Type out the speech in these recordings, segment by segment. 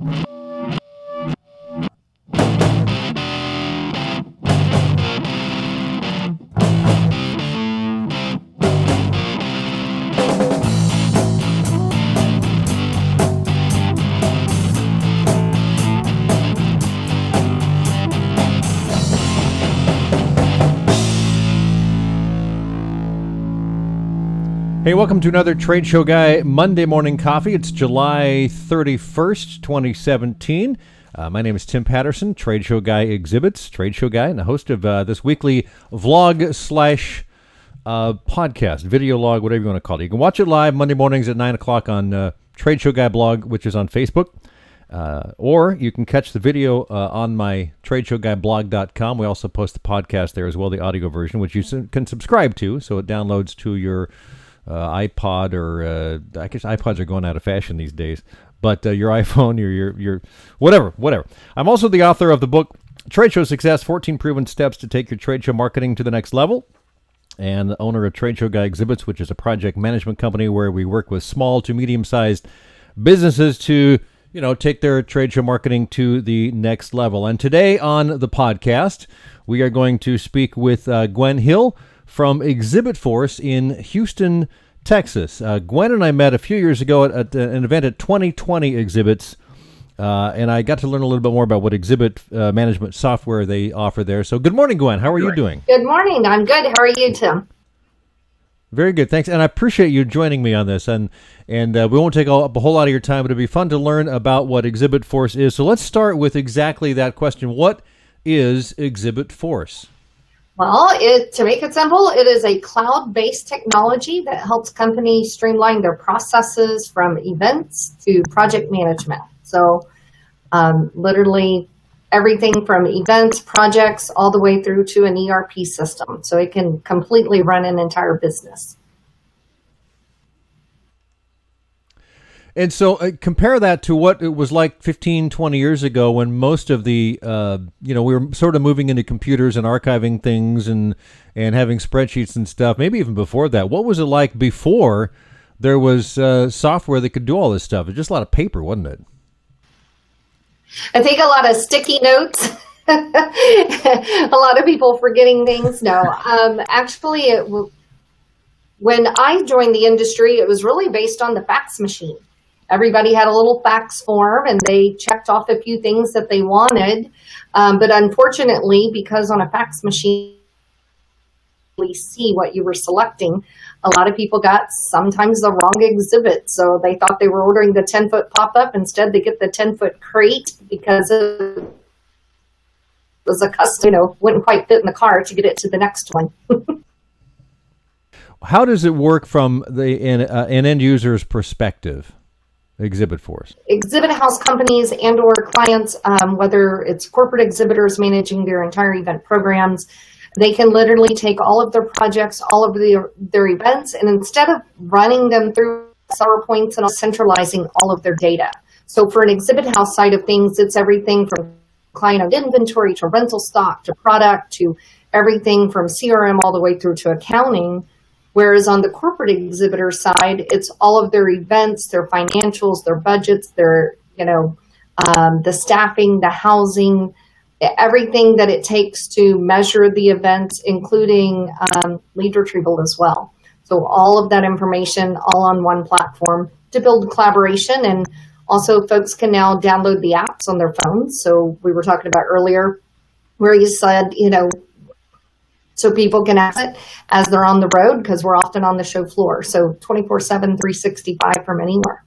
Hey, welcome to another Trade Show Guy Monday Morning Coffee. It's July 31st, 2017. My name is Tim Patterson, Trade Show Guy Exhibits, Trade Show Guy, and the host of this weekly vlog slash podcast, video log, whatever you want to call it. You can watch it live Monday mornings at 9 o'clock on Trade Show Guy blog, which is on Facebook. Or you can catch the video on my TradeshowGuyBlog.com. We also post the podcast there as well, the audio version, which you can subscribe to, so it downloads to your iPod, or I guess iPods are going out of fashion these days, but your iPhone, your whatever. I'm also the author of the book Trade Show Success: 14 Proven Steps to Take Your Trade Show Marketing to the Next Level, and the owner of Trade Show Guy Exhibits, which is a project management company where we work with small to medium-sized businesses to take their trade show marketing to the next level. And today on the podcast, we are going to speak with Gwen Hill from ExhibitForce in Houston, Texas. Gwen and I met a few years ago at an event at 2020 Exhibits, and I got to learn a little bit more about what exhibit management software they offer there. So good morning, Gwen. How are you doing? Good morning. I'm good. How are you, Tim? Very good, thanks. And I appreciate you joining me on this. And we won't take up a whole lot of your time, but it'll be fun to learn about what ExhibitForce is. So let's start with exactly that question. What is ExhibitForce? Well, to make it simple, it is a cloud-based technology that helps companies streamline their processes from events to project management. So literally everything from events, projects, all the way through to an ERP system. So it can completely run an entire business. And so compare that to what it was like 15, 20 years ago when most of the, we were sort of moving into computers and archiving things and having spreadsheets and stuff, maybe even before that. What was it like before there was software that could do all this stuff? It was just a lot of paper, wasn't it? I think a lot of sticky notes, a lot of people forgetting things. No, actually, when I joined the industry, it was really based on the fax machine. Everybody had a little fax form and they checked off a few things that they wanted. But unfortunately, because on a fax machine, we see what you were selecting, a lot of people got sometimes the wrong exhibit. So they thought they were ordering the 10-foot pop-up. Instead, they get the 10-foot crate because it was a custom, wouldn't quite fit in the car to get it to the next one. How does it work from an end user's perspective? ExhibitForce. Exhibit house companies and or clients, whether it's corporate exhibitors managing their entire event programs, they can literally take all of their projects, all of their events, and instead of running them through PowerPoints and centralizing all of their data. So for an exhibit house side of things, it's everything from client-owned inventory to rental stock to product to everything from CRM all the way through to accounting. Whereas on the corporate exhibitor side, it's all of their events, their financials, their budgets, their, the staffing, the housing, everything that it takes to measure the events, including lead retrieval as well. So all of that information all on one platform to build collaboration. And also folks can now download the apps on their phones. So we were talking about earlier where you said, so people can access it as they're on the road because we're often on the show floor. So 24/7, 365 from anywhere.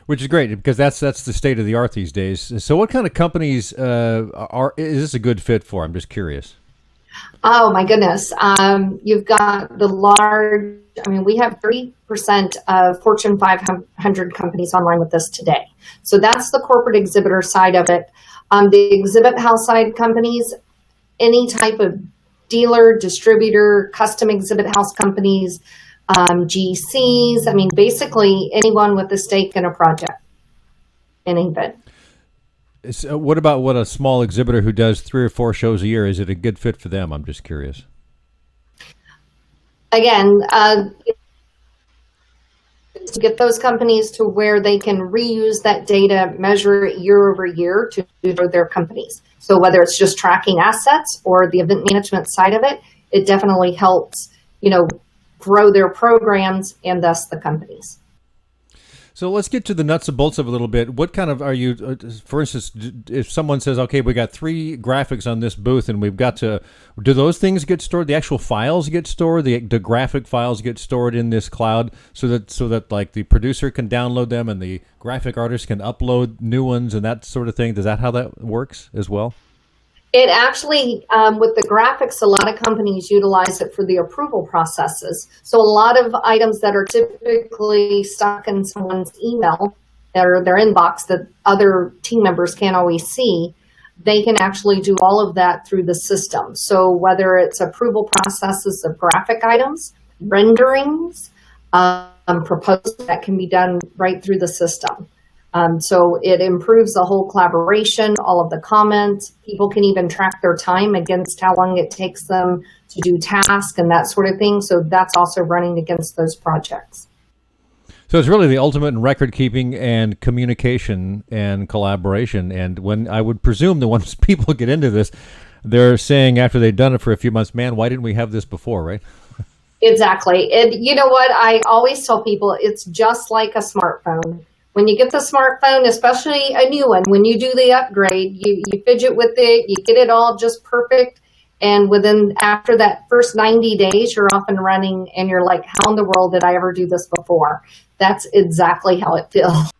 Which is great because that's the state of the art these days. So what kind of companies is this a good fit for? I'm just curious. Oh, my goodness. You've got the large, we have 30% of Fortune 500 companies online with us today. So that's the corporate exhibitor side of it. The exhibit house side companies, any type of dealer, distributor, custom exhibit house companies, GCs, basically anyone with a stake in a project, in an event. What about a small exhibitor who does 3 or 4 shows a year? Is it a good fit for them? I'm just curious. Again, is to get those companies to where they can reuse that data, measure it year over year to grow their companies. So whether it's just tracking assets or the event management side of it, it definitely helps, grow their programs and thus the companies. So let's get to the nuts and bolts of it a little bit. What kind of are you, for instance, if someone says, okay, we got 3 graphics on this booth and we've got to, do those things get stored? The actual files get stored? The graphic files get stored in this cloud so that like the producer can download them and the graphic artist can upload new ones and that sort of thing? Is that how that works as well? It actually, with the graphics, a lot of companies utilize it for the approval processes. So a lot of items that are typically stuck in someone's email or their inbox that other team members can't always see, they can actually do all of that through the system. So whether it's approval processes of graphic items, renderings, proposals, that can be done right through the system. So it improves the whole collaboration, all of the comments. People can even track their time against how long it takes them to do tasks and that sort of thing. So that's also running against those projects. So it's really the ultimate in record keeping and communication and collaboration. And when I would presume that once people get into this, they're saying after they've done it for a few months, man, why didn't we have this before, right? Exactly. And you know what? I always tell people it's just like a smartphone. When you get the smartphone, especially a new one, when you do the upgrade, you fidget with it, you get it all just perfect. And after that first 90 days, you're off and running and you're like, how in the world did I ever do this before? That's exactly how it feels.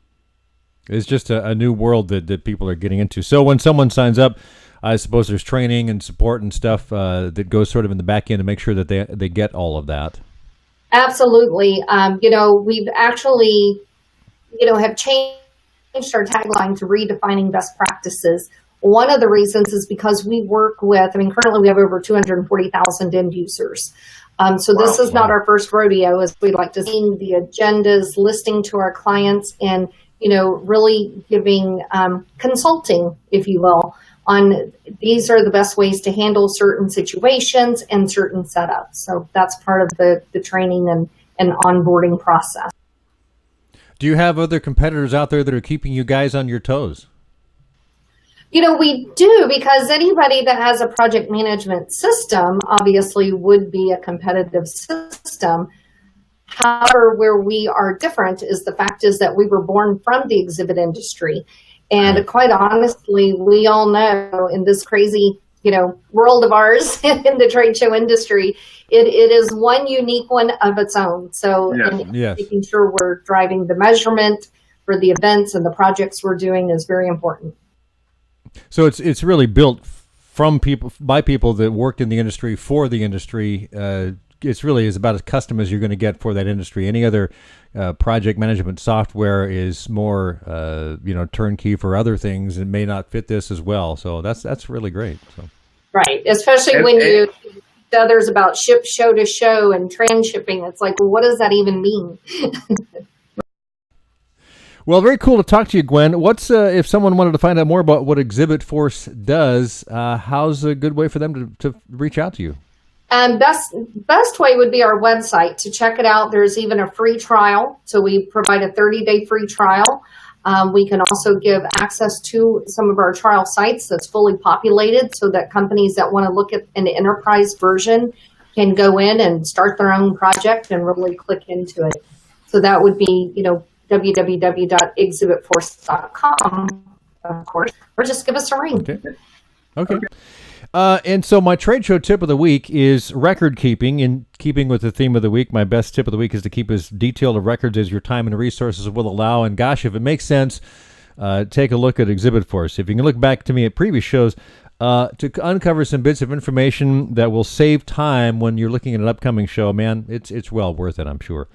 It's just a new world that people are getting into. So when someone signs up, I suppose there's training and support and stuff that goes sort of in the back end to make sure that they get all of that. Absolutely. We've actually have changed our tagline to redefining best practices. One of the reasons is because we work with, currently we have over 240,000 end users. So this is not our first rodeo, as we like to see the agendas, listening to our clients and, really giving consulting, if you will, on these are the best ways to handle certain situations and certain setups. So that's part of the training and onboarding process. Do you have other competitors out there that are keeping you guys on your toes? We do, because anybody that has a project management system obviously would be a competitive system. However, where we are different is the fact is that we were born from the exhibit industry. And quite honestly, we all know in this crazy world of ours in the trade show industry, it is one unique one of its own. So making sure we're driving the measurement for the events and the projects we're doing is very important. So it's really built by people that worked in the industry for the industry. It's really is about as custom as you're going to get for that industry. Any other project management software is more turnkey for other things and may not fit this as well. So that's really great. So. Right, especially when you others about ship show to show and transshipping. It's like, well, what does that even mean? Well, very cool to talk to you, Gwen. What's if someone wanted to find out more about what ExhibitForce does? How's a good way for them to reach out to you? Best way would be our website to check it out. There's even a free trial, so we provide a 30-day free trial. We can also give access to some of our trial sites that's fully populated, so that companies that want to look at an enterprise version can go in and start their own project and really click into it. So that would be, www.exhibitforce.com, of course, or just give us a ring. Okay. And so my trade show tip of the week is record keeping. In keeping with the theme of the week, my best tip of the week is to keep as detailed of records as your time and resources will allow. And gosh, if it makes sense, take a look at ExhibitForce. If you can look back to me at previous shows to uncover some bits of information that will save time when you're looking at an upcoming show, man, it's well worth it, I'm sure.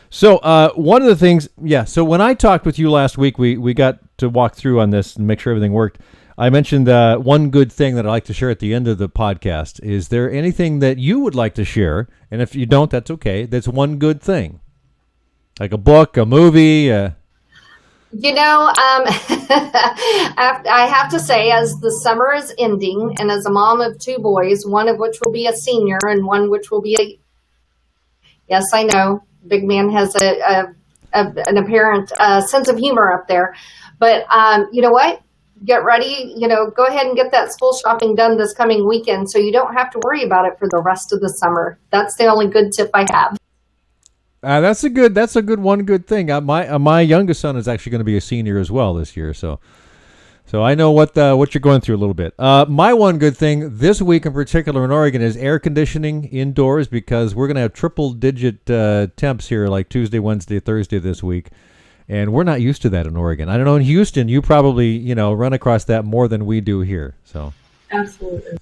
So one of the things, so when I talked with you last week, we got to walk through on this and make sure everything worked. I mentioned one good thing that I'd like to share at the end of the podcast. Is there anything that you would like to share? And if you don't, that's okay. That's one good thing. Like a book, a movie. I have to say, as the summer is ending, and as a mom of 2 boys, one of which will be a senior and one which will be yes, I know, big man has a an apparent sense of humor up there. But you know what? Get ready, go ahead and get that school shopping done this coming weekend so you don't have to worry about it for the rest of the summer. That's the only good tip I have. That's a good thing. My youngest son is actually going to be a senior as well this year, so I know what you're going through a little bit. My one good thing this week in particular in Oregon is air conditioning indoors, because we're going to have triple-digit temps here like Tuesday, Wednesday, Thursday this week, and we're not used to that in Oregon. I don't know, in Houston, you probably run across that more than we do here. So absolutely.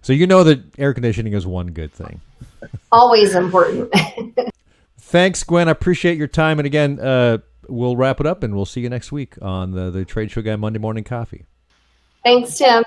So that air conditioning is one good thing. Always important. Thanks, Gwen. I appreciate your time. And again, we'll wrap it up and we'll see you next week on the Trade Show Guy Monday Morning Coffee. Thanks, Tim.